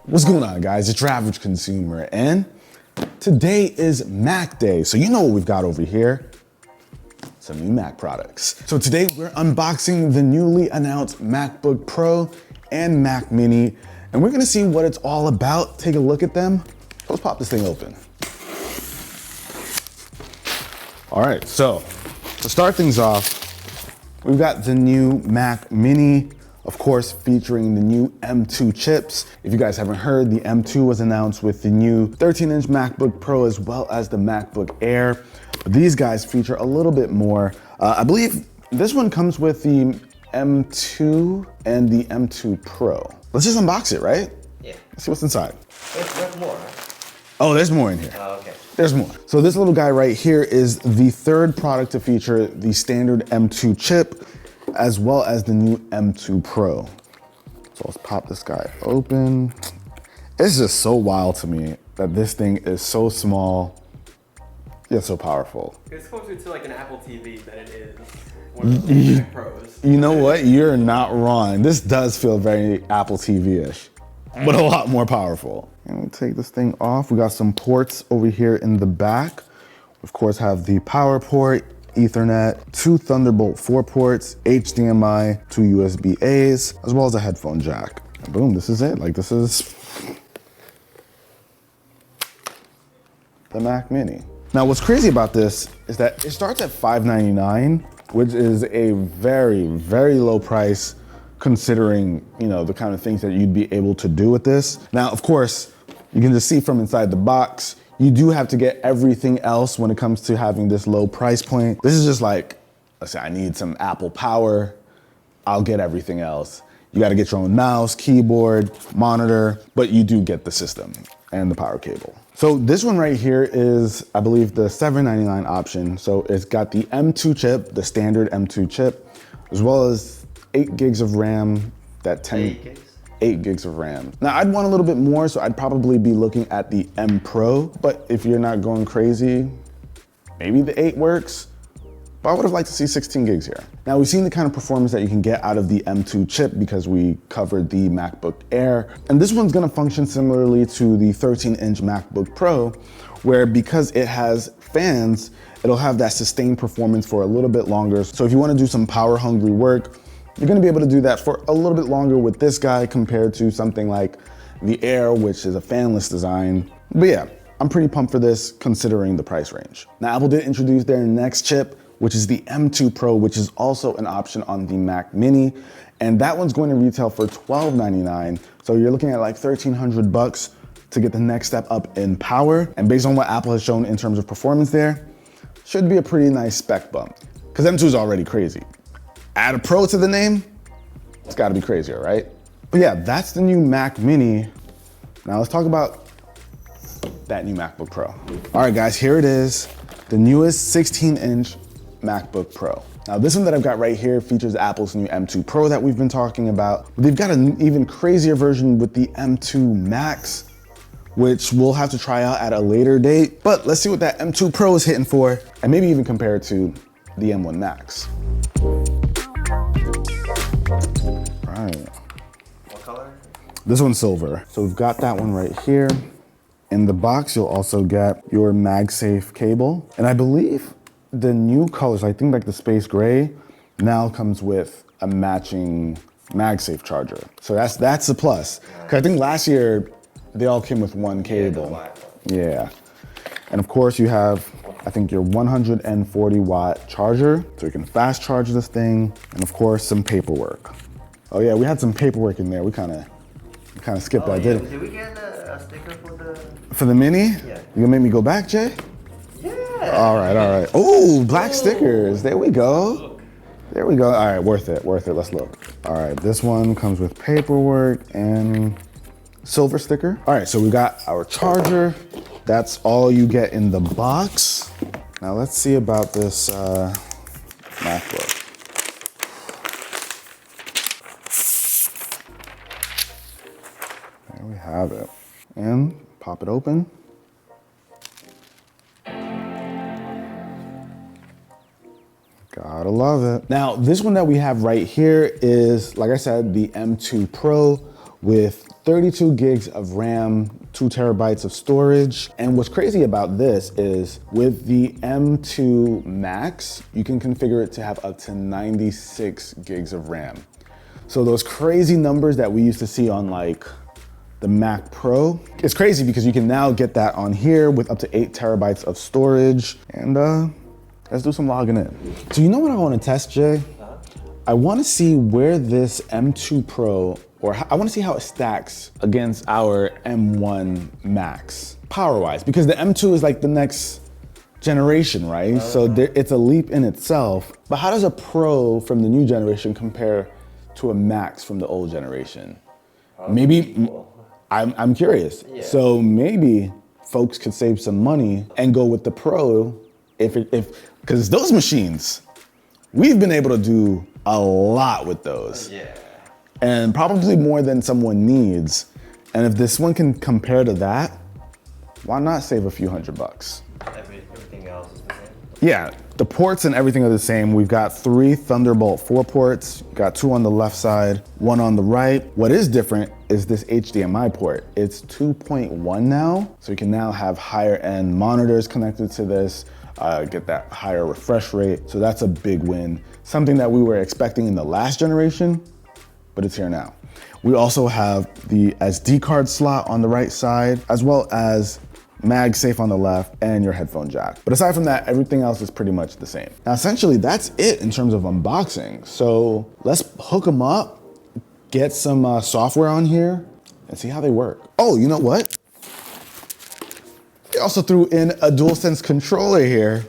What's going on, guys? It's UrAvgConsumer, and today is Mac Day. So you know what we've got over here. Some new Mac products. So today we're unboxing the newly announced MacBook Pro and Mac Mini, and we're gonna see what it's all about, take a look at them. Let's pop this thing open. All right, so to start things off, we've got the new Mac Mini, of course, featuring the new M2 chips. If you guys haven't heard, the M2 was announced with the new 13-inch MacBook Pro as well as the MacBook Air. But these guys feature a little bit more. I believe this one comes with the M2 and the M2 Pro. Let's just unbox it, right? Yeah. Let's see what's inside. There's more. Oh, there's more in here. Oh, okay. There's more. So this little guy right here is the third product to feature the standard M2 chip, as well as the new M2 Pro. So let's pop this guy open. It's just so wild to me that this thing is so small, yet so powerful. It's closer to like an Apple TV than it is one of the Mac Pros. You know what? You're not wrong. This does feel very Apple TV-ish, but a lot more powerful. And we take this thing off. We got some ports over here in the back. We of course have the power port, Ethernet, 2 Thunderbolt 4 ports, HDMI, 2 USB-As, as well as a headphone jack. And boom, this is it. Like, this is the Mac Mini. Now, what's crazy about this is that it starts at $599, which is a very, very low price considering, you know, the kind of things that you'd be able to do with this. Now, of course, you can just see from inside the box, you do have to get everything else when it comes to having this low price point. This is just like, let's say I need some Apple power, I'll get everything else. You gotta get your own mouse, keyboard, monitor, but you do get the system and the power cable. So this one right here is, I believe, the $799 option. So it's got the M2 chip, the standard M2 chip, as well as 8 gigs of RAM, that 8 gigs of RAM. Now I'd want a little bit more, so I'd probably be looking at the M Pro, but if you're not going crazy, maybe the 8 works, but I would have liked to see 16 gigs here. Now we've seen the kind of performance that you can get out of the M2 chip because we covered the MacBook Air, and this one's gonna function similarly to the 13-inch MacBook Pro, where because it has fans, it'll have that sustained performance for a little bit longer. So if you wanna do some power-hungry work, you're gonna be able to do that for a little bit longer with this guy compared to something like the Air, which is a fanless design. But yeah, I'm pretty pumped for this considering the price range. Now, Apple did introduce their next chip, which is the M2 Pro, which is also an option on the Mac Mini. And that one's going to retail for $1299. So you're looking at like 1,300 bucks to get the next step up in power. And based on what Apple has shown in terms of performance there, should be a pretty nice spec bump. Because M2 is already crazy. Add a Pro to the name, it's gotta be crazier, right? But yeah, that's the new Mac Mini. Now let's talk about that new MacBook Pro. All right, guys, here it is, the newest 16-inch MacBook Pro. Now this one that I've got right here features Apple's new M2 Pro that we've been talking about. They've got an even crazier version with the M2 Max, which we'll have to try out at a later date. But let's see what that M2 Pro is hitting for, and maybe even compare it to the M1 Max. Right. What color? This one's silver. So we've got that one right here. In the box, you'll also get your MagSafe cable. And I believe the new colors, I think like the space gray, now comes with a matching MagSafe charger. So that's a plus. Because I think last year, they all came with one cable. Yeah. And of course you have, I think, your 140 watt charger, so you can fast charge this thing, and of course some paperwork. Oh yeah, we had some paperwork in there. We kind of skipped that, didn't we? Did we get a sticker For the Mini? Yeah. You gonna make me go back, Jay? Yeah. All right. Oh, black stickers. There we go. There we go. All right, worth it. Let's look. All right, this one comes with paperwork and silver sticker. All right, so we got our charger. That's all you get in the box. Now let's see about this MacBook. There we have it. And pop it open. Gotta love it. Now, this one that we have right here is, like I said, the M2 Pro, with 32 gigs of RAM, 2 terabytes of storage. And what's crazy about this is with the M2 Max, you can configure it to have up to 96 gigs of RAM. So those crazy numbers that we used to see on like the Mac Pro, it's crazy because you can now get that on here with up to 8 terabytes of storage. And let's do some logging in. So you know what I want to test, Jay? I want to see where this M2 Pro, or I want to see how it stacks against our M1 Max power-wise, because the M2 is like the next generation, right? So it's a leap in itself. But how does a Pro from the new generation compare to a Max from the old generation? Maybe, I'm curious. Yeah. So maybe folks could save some money and go with the Pro because those machines, we've been able to do a lot with those. Yeah. And probably more than someone needs. And if this one can compare to that, why not save a few $100? Everything else is the same? Yeah, the ports and everything are the same. We've got 3 Thunderbolt 4 ports, got 2 on the left side, 1 on the right. What is different is this HDMI port. It's 2.1 now, so you can now have higher end monitors connected to this, get that higher refresh rate. So that's a big win. Something that we were expecting in the last generation, but it's here now. We also have the SD card slot on the right side, as well as MagSafe on the left and your headphone jack. But aside from that, everything else is pretty much the same. Now, essentially that's it in terms of unboxing. So let's hook them up, get some software on here and see how they work. Oh, you know what? We also threw in a DualSense controller here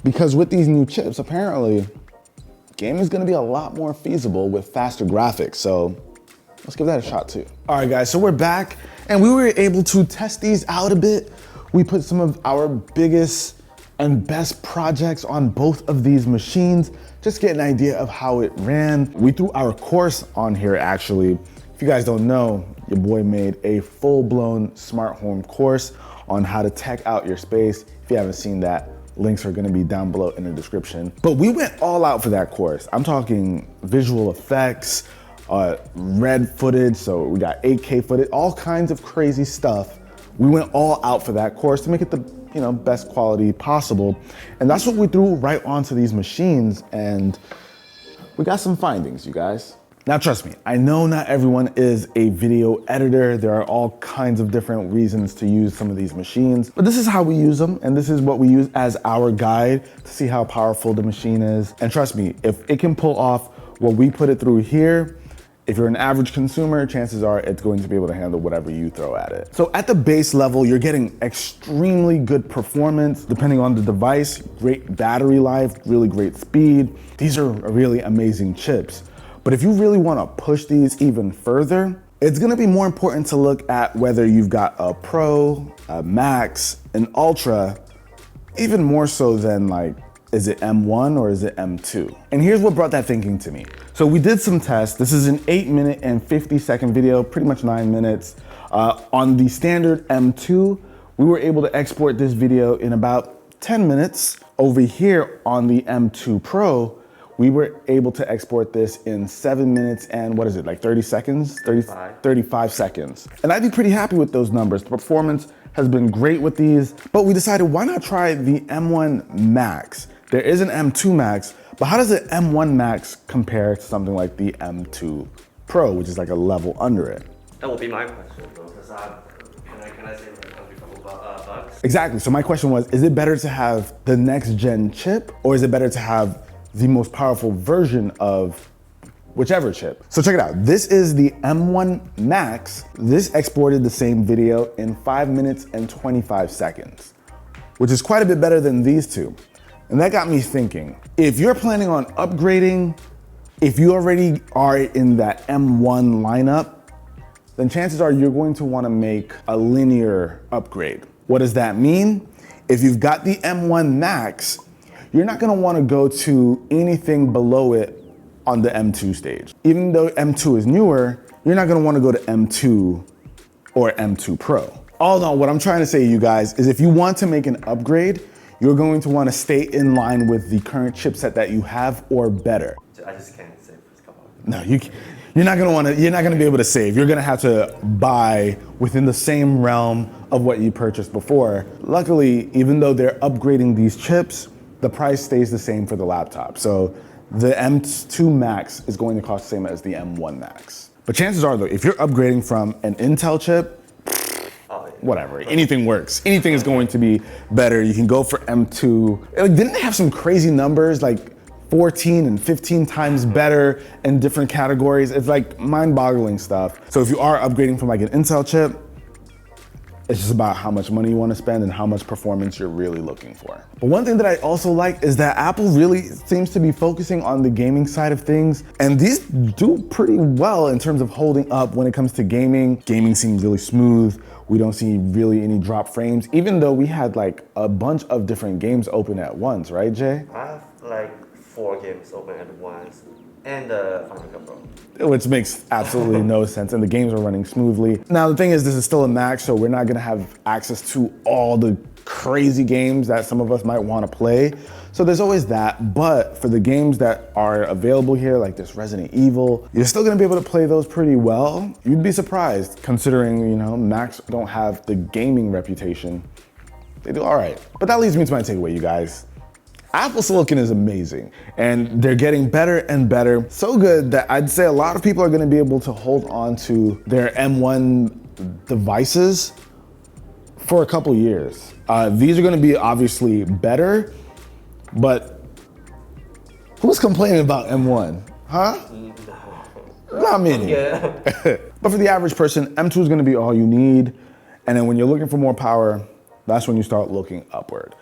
because with these new chips, apparently, gaming is gonna be a lot more feasible with faster graphics. So let's give that a shot too. All right guys, so we're back and we were able to test these out a bit. We put some of our biggest and best projects on both of these machines, just get an idea of how it ran. We threw our course on here actually. If you guys don't know, your boy made a full-blown smart home course on how to tech out your space. If you haven't seen that, links are gonna be down below in the description. But we went all out for that course. I'm talking visual effects, red footage, so we got 8K footage, all kinds of crazy stuff. We went all out for that course to make it the best quality possible. And that's what we threw right onto these machines, and we got some findings, you guys. Now trust me, I know not everyone is a video editor. There are all kinds of different reasons to use some of these machines, but this is how we use them, and this is what we use as our guide to see how powerful the machine is. And trust me, if it can pull off what we put it through here, if you're an average consumer, chances are it's going to be able to handle whatever you throw at it. So at the base level, you're getting extremely good performance, depending on the device, great battery life, really great speed. These are really amazing chips. But if you really want to push these even further, it's going to be more important to look at whether you've got a Pro, a Max, an Ultra, even more so than like, is it M1 or is it M2? And here's what brought that thinking to me. So we did some tests. This is an 8-minute and 50-second video, pretty much 9 minutes. On the standard M2, we were able to export this video in about 10 minutes. Over here on the M2 Pro, we were able to export this in 7 minutes and what is it, like 30 seconds? 35 seconds. And I'd be pretty happy with those numbers. The performance has been great with these, but we decided why not try the M1 Max? There is an M2 Max, but how does the M1 Max compare to something like the M2 Pro, which is like a level under it? That will be my question though, because can I say like a couple bucks? Exactly, so my question was, is it better to have the next gen chip, or is it better to have the most powerful version of whichever chip? So check it out. This is the M1 Max. This exported the same video in 5 minutes and 25 seconds, which is quite a bit better than these two. And that got me thinking, if you're planning on upgrading, if you already are in that M1 lineup, then chances are you're going to want to make a linear upgrade. What does that mean? If you've got the M1 Max, you're not gonna wanna go to anything below it on the M2 stage. Even though M2 is newer, you're not gonna wanna go to M2 or M2 Pro. All in all, what I'm trying to say, you guys, is if you want to make an upgrade, you're going to wanna stay in line with the current chipset that you have or better. I just can't say this, come on. No, you're not gonna be able to save. You're gonna have to buy within the same realm of what you purchased before. Luckily, even though they're upgrading these chips, the price stays the same for the laptop. So the M2 Max is going to cost the same as the M1 Max. But chances are though, if you're upgrading from an Intel chip, whatever, anything works. Anything is going to be better. You can go for M2. Like, didn't they have some crazy numbers, like 14 and 15 times better in different categories? It's like mind-boggling stuff. So if you are upgrading from like an Intel chip, it's just about how much money you want to spend and how much performance you're really looking for. But one thing that I also like is that Apple really seems to be focusing on the gaming side of things. And these do pretty well in terms of holding up when it comes to gaming. Gaming seems really smooth. We don't see really any drop frames, even though we had like a bunch of different games open at once, right, Jay? I have like 4 games open at once, and the Final Cut Pro. Which makes absolutely no sense, and the games are running smoothly. Now the thing is, this is still a Mac, so we're not gonna have access to all the crazy games that some of us might wanna play. So there's always that, but for the games that are available here, like this Resident Evil, you're still gonna be able to play those pretty well. You'd be surprised, considering, you know, Macs don't have the gaming reputation. They do all right. But that leads me to my takeaway, you guys. Apple Silicon is amazing, and they're getting better and better. So good that I'd say a lot of people are gonna be able to hold on to their M1 devices for a couple years. These are gonna be obviously better, but who's complaining about M1, huh? Not many. Yeah. But for the average person, M2 is gonna be all you need, and then when you're looking for more power, that's when you start looking upward.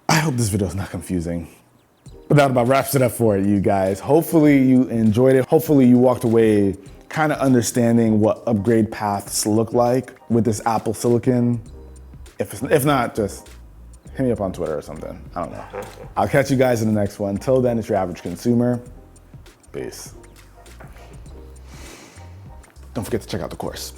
I hope this video is not confusing, but that about wraps it up for you guys. Hopefully you enjoyed it. Hopefully you walked away kind of understanding what upgrade paths look like with this Apple Silicon. If not, just hit me up on Twitter or something. I don't know. I'll catch you guys in the next one. Till then, it's your average consumer. Peace. Don't forget to check out the course.